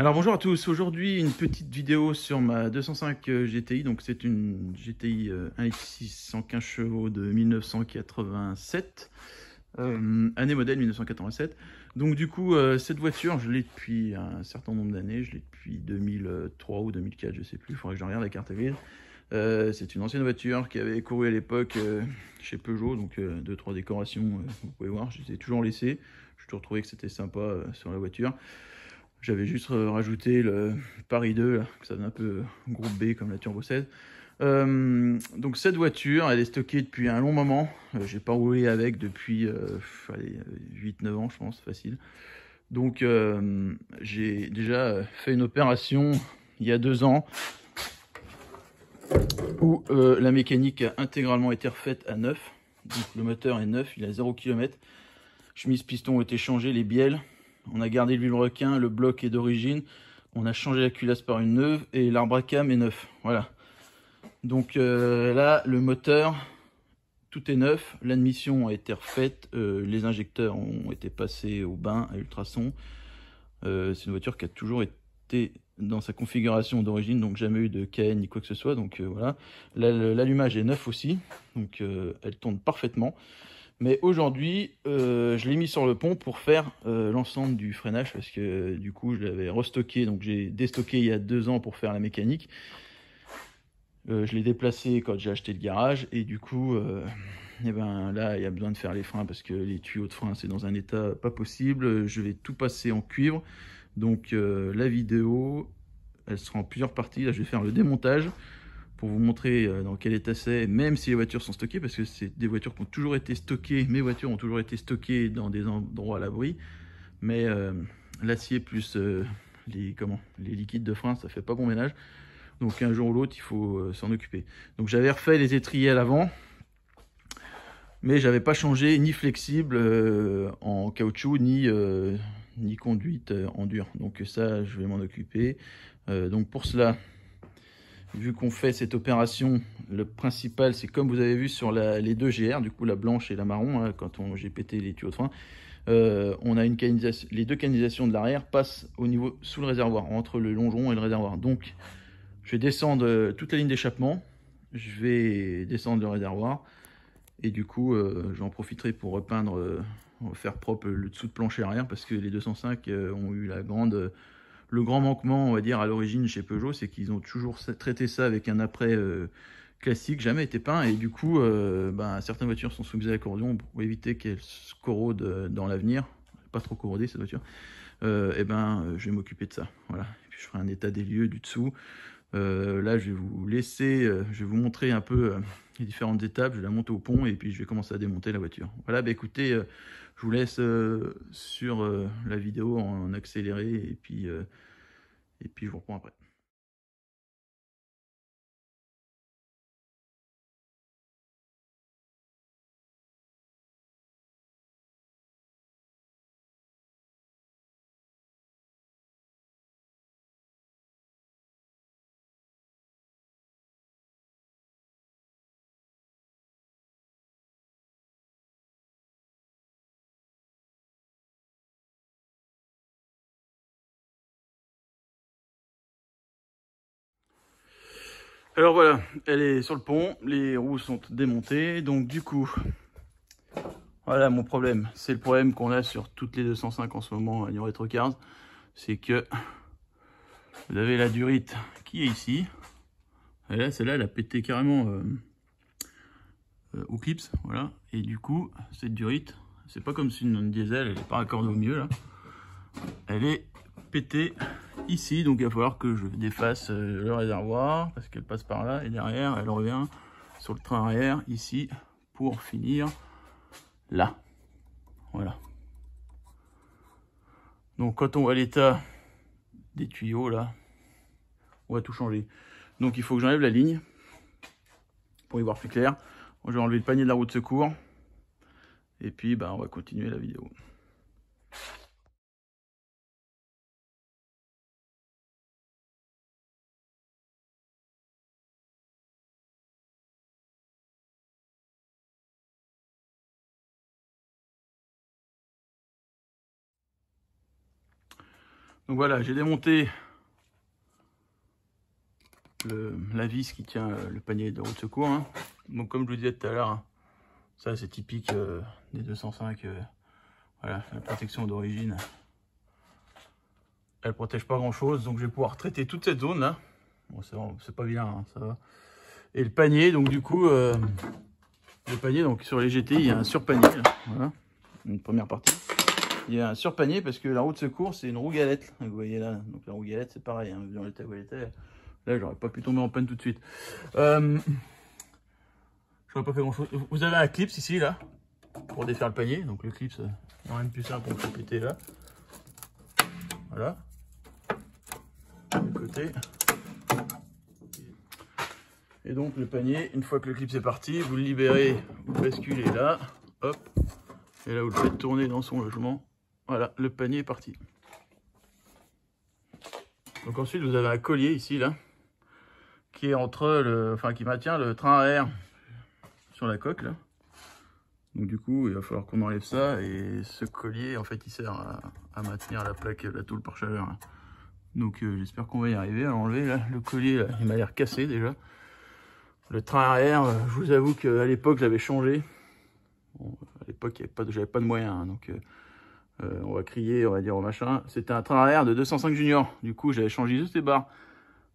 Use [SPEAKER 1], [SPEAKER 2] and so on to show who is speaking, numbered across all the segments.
[SPEAKER 1] Alors bonjour à tous, aujourd'hui une petite vidéo sur ma 205 GTI, donc c'est une GTI 1.6 115 chevaux de 1987, année modèle 1987. Donc du coup cette voiture je l'ai depuis un certain nombre d'années, je l'ai depuis 2003 ou 2004, je sais plus, il faudrait que je regarde la carte grise. C'est une ancienne voiture qui avait couru à l'époque chez Peugeot, donc 2-3 décorations, vous pouvez voir, je les ai toujours laissées. J'ai toujours trouvé que c'était sympa sur la voiture. J'avais juste rajouté le Paris 2, là, que ça donne un peu groupe B comme la Turbo 16. Donc cette voiture, elle est stockée depuis un long moment. J'ai pas roulé avec depuis 8-9 ans, je pense, facile. Donc j'ai déjà fait une opération il y a 2 ans où la mécanique a intégralement été refaite à neuf. Donc le moteur est neuf, il a 0 km. Chemise piston ont été changées, les bielles. On a gardé l'huile requin, le bloc est d'origine. On a changé la culasse par une neuve et l'arbre à cam est neuf. Voilà. Donc là, le moteur, tout est neuf. L'admission a été refaite. Les injecteurs ont été passés au bain à ultrasons. C'est une voiture qui a toujours été dans sa configuration d'origine, donc jamais eu de KN ni quoi que ce soit. Donc voilà. L'allumage est neuf aussi. Donc elle tourne parfaitement. Mais aujourd'hui, je l'ai mis sur le pont pour faire l'ensemble du freinage parce que du coup, je l'avais restocké. Donc j'ai déstocké il y a 2 ans pour faire la mécanique. Je l'ai déplacé quand j'ai acheté le garage et du coup, et ben là, il y a besoin de faire les freins parce que les tuyaux de frein, c'est dans un état pas possible. Je vais tout passer en cuivre. Donc la vidéo, elle sera en plusieurs parties. Là, je vais faire le démontage pour vous montrer dans quel état c'est, même si les voitures sont stockées, parce que c'est des voitures qui ont toujours été stockées, mes voitures ont toujours été stockées dans des endroits à l'abri, mais l'acier plus les liquides de frein, ça fait pas bon ménage, donc un jour ou l'autre, il faut s'en occuper. Donc j'avais refait les étriers à l'avant, mais j'avais pas changé ni flexible en caoutchouc, ni conduite en dur, donc ça, je vais m'en occuper. Donc pour cela, vu qu'on fait cette opération, le principal, c'est comme vous avez vu sur les 2 GR, du coup la blanche et la marron, hein, quand j'ai pété les tuyaux de frein, on a une canalisation, les 2 canalisations de l'arrière passent au niveau sous le réservoir, entre le longeron et le réservoir. Donc je vais descendre toute la ligne d'échappement, je vais descendre le réservoir, et du coup j'en profiterai pour repeindre, faire propre le dessous de plancher arrière, parce que les 205 ont eu le grand manquement, on va dire, à l'origine chez Peugeot, c'est qu'ils ont toujours traité ça avec un après classique, jamais été peint, et du coup, certaines voitures sont soumises à l'accordion pour éviter qu'elles se corrodent dans l'avenir, pas trop corrodées cette voiture. Je vais m'occuper de ça, voilà. Et puis je ferai un état des lieux du dessous. Là, je vais vous laisser, je vais vous montrer un peu les différentes étapes. Je vais la monter au pont et puis je vais commencer à démonter la voiture. Voilà, écoutez, je vous laisse sur la vidéo en accéléré et puis je vous reprends après. Alors voilà, elle est sur le pont, les roues sont démontées, donc du coup, voilà mon problème. C'est le problème qu'on a sur toutes les 205 en ce moment à New Retro Cars, c'est que vous avez la durite qui est ici, et là celle-là elle a pété carrément au clips, voilà, et du coup cette durite, c'est pas comme si une diesel, elle est pas raccordée au milieu là, elle est pétée ici, donc il va falloir que je défasse le réservoir parce qu'elle passe par là et derrière elle revient sur le train arrière ici pour finir là, voilà. Donc quand on voit l'état des tuyaux là, on va tout changer. Donc il faut que j'enlève la ligne pour y voir plus clair. Bon, je vais enlever le panier de la roue de secours et puis on va continuer la vidéo. Donc voilà, j'ai démonté la vis qui tient le panier de roue de secours. Hein. Donc comme je vous disais tout à l'heure, hein, ça c'est typique des 205. Voilà, la protection d'origine. Elle protège pas grand chose, donc je vais pouvoir traiter toute cette zone là. Bon, c'est pas bien, hein, ça va. Et le panier, donc du coup, le panier, donc sur les GT, il y a un surpanier. Là, voilà, une première partie. Il y a un surpanier parce que la roue de secours, c'est une roue galette. Vous voyez là, donc la roue galette, c'est pareil. Hein, dans l'état où elle était, là, j'aurais pas pu tomber en panne tout de suite. J'aurais pas fait grand chose. Vous avez un clips ici, là, pour défaire le panier. Donc le clips, il n'y a rien de plus simple pour le péter là. Voilà. De côté. Et donc le panier, une fois que le clip est parti, vous le libérez, vous basculez là, hop, et là vous le faites tourner dans son logement. Voilà, le panier est parti. Donc ensuite vous avez un collier ici là, qui est qui maintient le train à air sur la coque là. Donc du coup il va falloir qu'on enlève ça, et ce collier en fait il sert à maintenir la plaque, la tôle par chaleur. Là. Donc j'espère qu'on va y arriver à l'enlever là. Le collier là, il m'a l'air cassé déjà. Le train à air, je vous avoue qu'à l'époque, j'avais changé. Bon, à l'époque, j'avais pas de moyens, hein, donc on va crier, on va dire au machin. C'était un train à air de 205 Junior. Du coup, j'avais changé juste les barres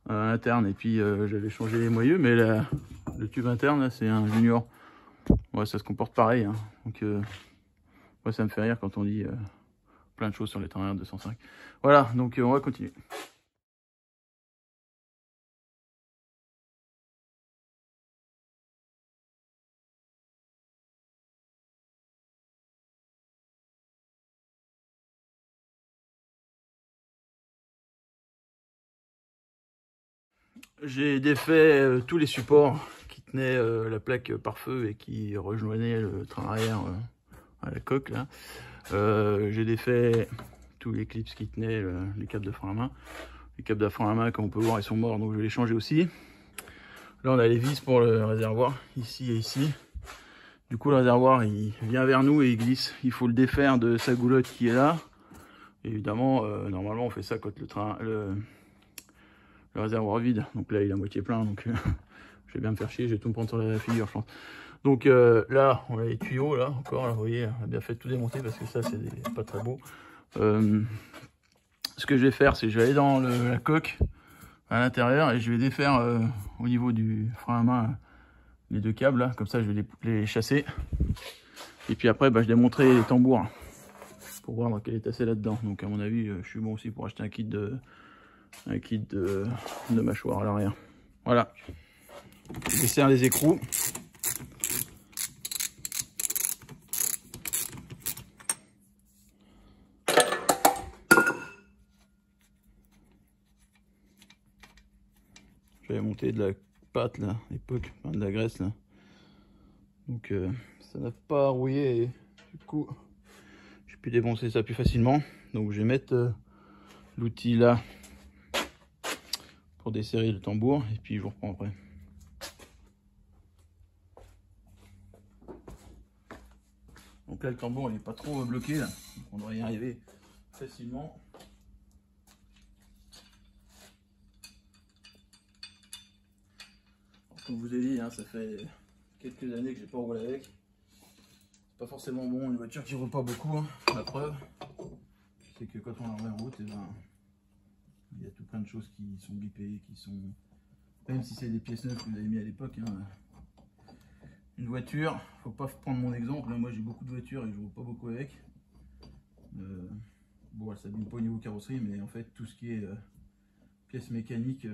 [SPEAKER 1] internes, et puis j'avais changé les moyeux, mais le tube interne, là, c'est un Junior. Ouais, ça se comporte pareil. Hein. Donc, ouais, ça me fait rire quand on dit plein de choses sur les trains à air 205. Voilà, donc on va continuer. J'ai défait tous les supports qui tenaient la plaque pare-feu et qui rejoignaient le train arrière à la coque là. J'ai défait tous les clips qui tenaient les câbles de frein à main. Les câbles de frein à main, comme on peut voir, ils sont morts, donc je vais les changer aussi. Là on a les vis pour le réservoir, ici et ici. Du coup le réservoir il vient vers nous et il glisse. Il faut le défaire de sa goulotte qui est là. Et évidemment, normalement on fait ça quand le réservoir vide. Donc là il est à moitié plein, donc je vais bien me faire chier, je vais tout me prendre sur la figure je pense. Donc là on a les tuyaux là encore, là, vous voyez, on a bien fait tout démonter parce que ça c'est pas très beau. Ce que je vais faire, c'est que je vais aller dans la coque à l'intérieur et je vais défaire au niveau du frein à main les deux câbles là, comme ça je vais les chasser. Et puis après je démonterai les tambours pour voir dans quel état c'est là-dedans. Donc à mon avis je suis bon aussi pour acheter un kit de mâchoire à l'arrière. Voilà. Je serre les écrous. J'avais monté de la pâte là, à l'époque, enfin, de la graisse là. Donc ça n'a pas rouillé et du coup j'ai pu défoncer ça plus facilement. Donc je vais mettre l'outil là pour desserrer le tambour et puis je vous reprends après. Donc là le tambour il n'est pas trop bloqué là, donc on devrait y arriver facilement. Alors, comme je vous ai dit, hein, ça fait quelques années que j'ai pas roulé avec. C'est pas forcément bon, une voiture qui roule pas beaucoup, hein. La preuve, c'est que quand on la remet en route, et ben, il y a tout plein de choses qui sont bipées, qui sont... Même si c'est des pièces neuves que vous avez mis à l'époque, hein, une voiture, faut pas prendre mon exemple, là, moi j'ai beaucoup de voitures et je roule pas beaucoup avec. Bon, elle s'abîme pas au niveau carrosserie, mais en fait tout ce qui est pièces mécaniques,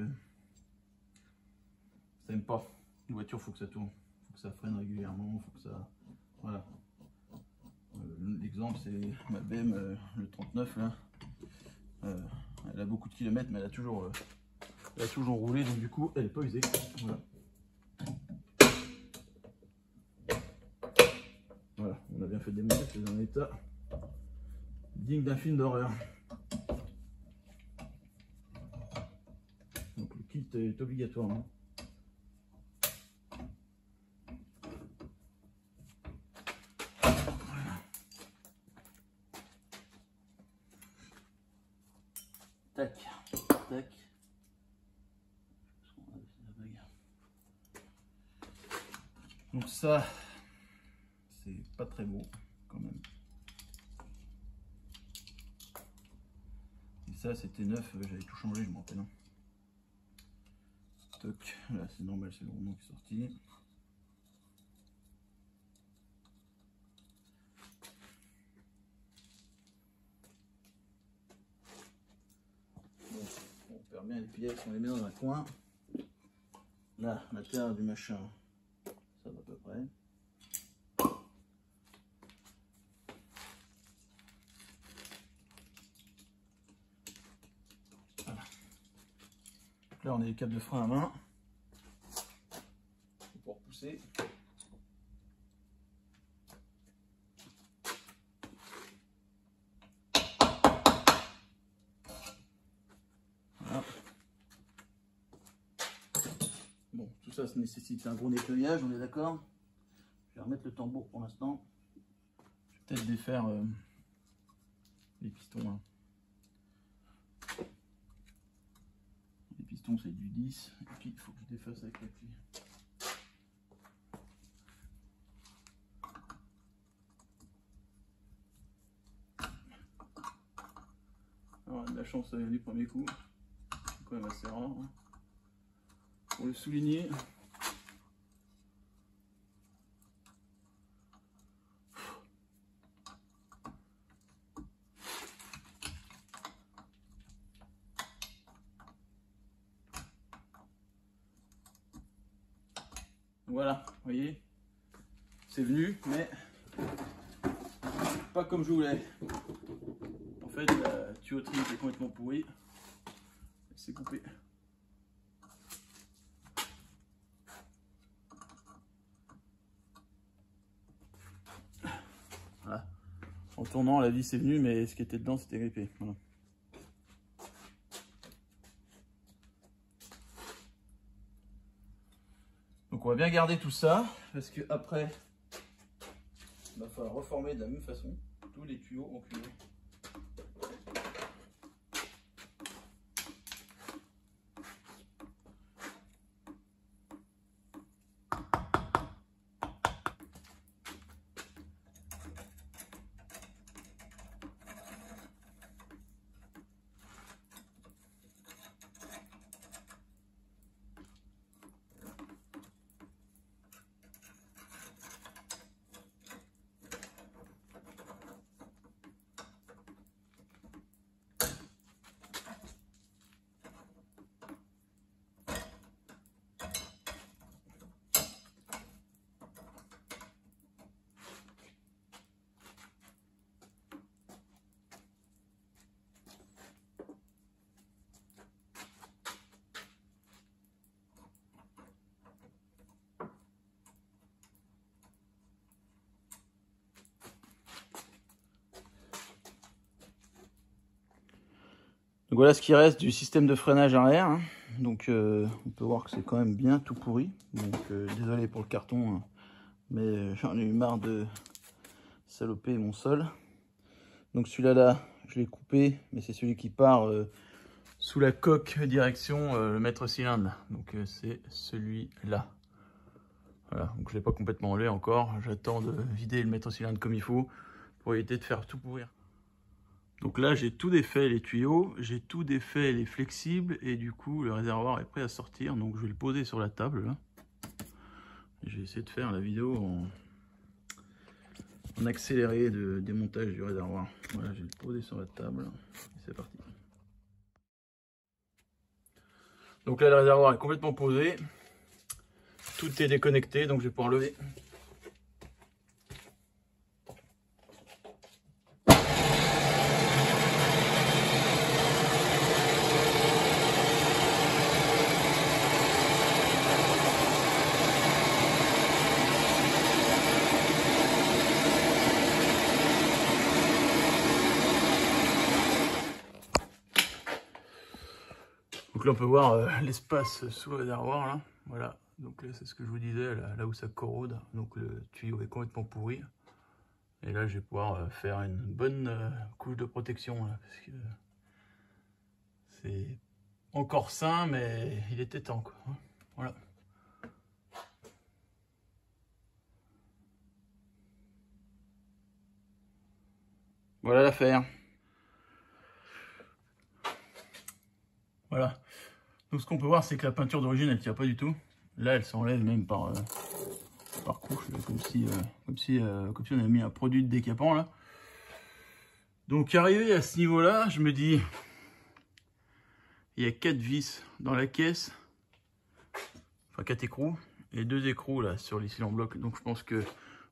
[SPEAKER 1] ça aime pas. Une voiture, faut que ça tourne, faut que ça freine régulièrement, faut que ça... Voilà. L'exemple c'est ma BM le 39 là. Elle a beaucoup de kilomètres mais elle a toujours roulé, donc du coup elle n'est pas usée. Voilà. Voilà, on a bien fait démonter, c'est dans un état digne d'un film d'horreur. Donc le kit est obligatoire. Hein. Tac, tac. Donc ça, c'est pas très beau quand même. Et ça, c'était neuf, j'avais tout changé, je me rappelle. Hein. Toc, là c'est normal, c'est le roulement qui est sorti. Bon, on perd bien les pièces, on les met dans un coin. Là, l'intérieur du machin, ça va à peu près. Voilà. Là, on a les câbles de frein à main pour pousser. Voilà. Bon, tout ça, ça nécessite un gros nettoyage, on est d'accord? Je vais remettre le tambour pour l'instant. Je vais peut-être défaire les pistons. Hein. Les pistons, c'est du 10. Et puis, il faut que je défasse avec la clé. Alors, de la chance du premier coup. C'est quand même assez rare. Hein. Pour le souligner. Voilà, vous voyez, c'est venu, mais pas comme je voulais. En fait, la tuyauterie était complètement pourrie. C'est coupé. Voilà. En tournant, la vis est venue, mais ce qui était dedans, c'était grippé. Voilà. Donc on va bien garder tout ça, parce que après, il va falloir reformer de la même façon tous les tuyaux en cuivre. Donc voilà ce qui reste du système de freinage arrière. Hein. Donc on peut voir que c'est quand même bien tout pourri. Donc désolé pour le carton, hein, mais j'en ai eu marre de saloper mon sol. Donc celui-là là, je l'ai coupé, mais c'est celui qui part sous la coque direction le maître cylindre. Donc c'est celui-là. Voilà, donc je l'ai pas complètement enlevé encore. J'attends de vider le maître cylindre comme il faut pour éviter de faire tout pourrir. Donc là, j'ai tout défait les tuyaux, j'ai tout défait les flexibles et du coup, le réservoir est prêt à sortir. Donc je vais le poser sur la table là. Et je vais essayer de faire la vidéo en accéléré de démontage du réservoir. Voilà, je vais le poser sur la table et c'est parti. Donc là, le réservoir est complètement posé. Tout est déconnecté, donc je vais pouvoir lever. Donc là on peut voir l'espace sous le réservoir là, voilà, donc là c'est ce que je vous disais, là où ça corrode, donc le tuyau est complètement pourri. Et là je vais pouvoir faire une bonne couche de protection là, parce que C'est encore sain, mais il était temps, quoi. Voilà. Voilà l'affaire. Voilà. Donc ce qu'on peut voir, c'est que la peinture d'origine, elle tient pas du tout. Là, elle s'enlève même par couche, comme si on avait mis un produit de décapant là. Donc arrivé à ce niveau-là, je me dis, il y a 4 vis dans la caisse, enfin 4 écrous, et 2 écrous là sur les cylindres en bloc. Donc je pense que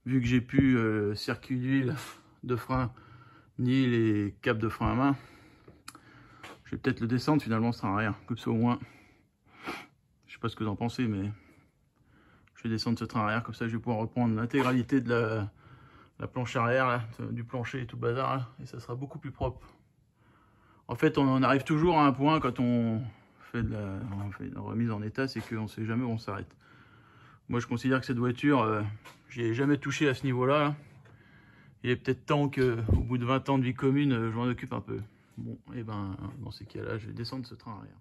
[SPEAKER 1] vu que j'ai plus circuit d'huile de frein, ni les câbles de frein à main, je vais peut-être le descendre, finalement ça sert à rien. Comme ça au moins, je sais pas ce que vous en pensez, mais je vais descendre ce train arrière, comme ça je vais pouvoir reprendre l'intégralité de la planche arrière, là, du plancher et tout le bazar, là, et ça sera beaucoup plus propre. En fait, on en arrive toujours à un point quand on fait la remise en état, c'est qu'on ne sait jamais où on s'arrête. Moi, je considère que cette voiture, j'y ai jamais touché à ce niveau-là. Là. Il est peut-être temps qu'au bout de 20 ans de vie commune, je m'en occupe un peu. Bon, et ben, dans ces cas-là, je vais descendre ce train arrière.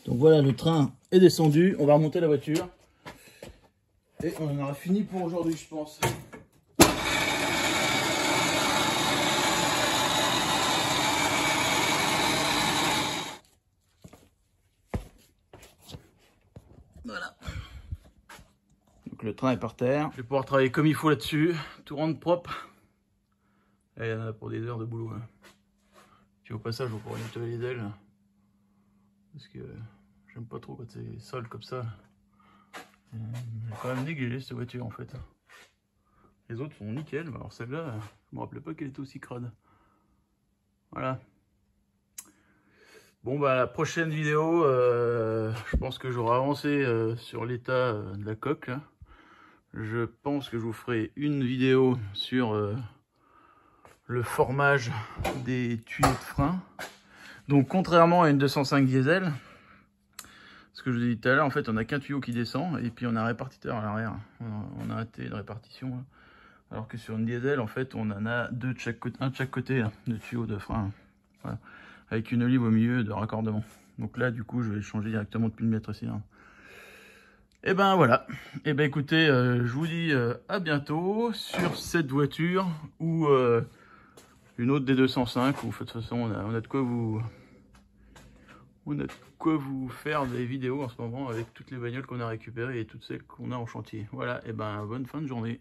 [SPEAKER 1] Donc voilà, le train est descendu. On va remonter la voiture. Et on en aura fini pour aujourd'hui, je pense. Voilà. Donc le train est par terre. Je vais pouvoir travailler comme il faut là-dessus. Tout rendre propre. Et il y en a pour des heures de boulot. Hein. Puis au passage, on pourra nettoyer les ailes. Parce que j'aime pas trop quand c'est sale comme ça. J'ai quand même négligé cette voiture en fait. Les autres sont nickel, mais alors celle-là, je me rappelais pas qu'elle était aussi crade. Voilà. Bon bah la prochaine vidéo, je pense que j'aurai avancé sur l'état de la coque. Là. Je pense que je vous ferai une vidéo sur le formage des tuyaux de frein. Donc contrairement à une 205 diesel, ce que je vous ai dit tout à l'heure, en fait on n'a qu'un tuyau qui descend et puis on a un répartiteur à l'arrière. On a un T de répartition. Là. Alors que sur une diesel, en fait, on en a deux de chaque côté, un de chaque côté là, de tuyaux de frein. Voilà. Avec une olive au milieu de raccordement. Donc là, du coup, je vais changer directement de pile ici. Hein. Et ben voilà. Et ben écoutez, je vous dis à bientôt sur cette voiture ou une autre des 205. Où, de toute façon, on a de quoi vous faire des vidéos en ce moment avec toutes les bagnoles qu'on a récupérées et toutes celles qu'on a en chantier. Voilà. Et ben bonne fin de journée.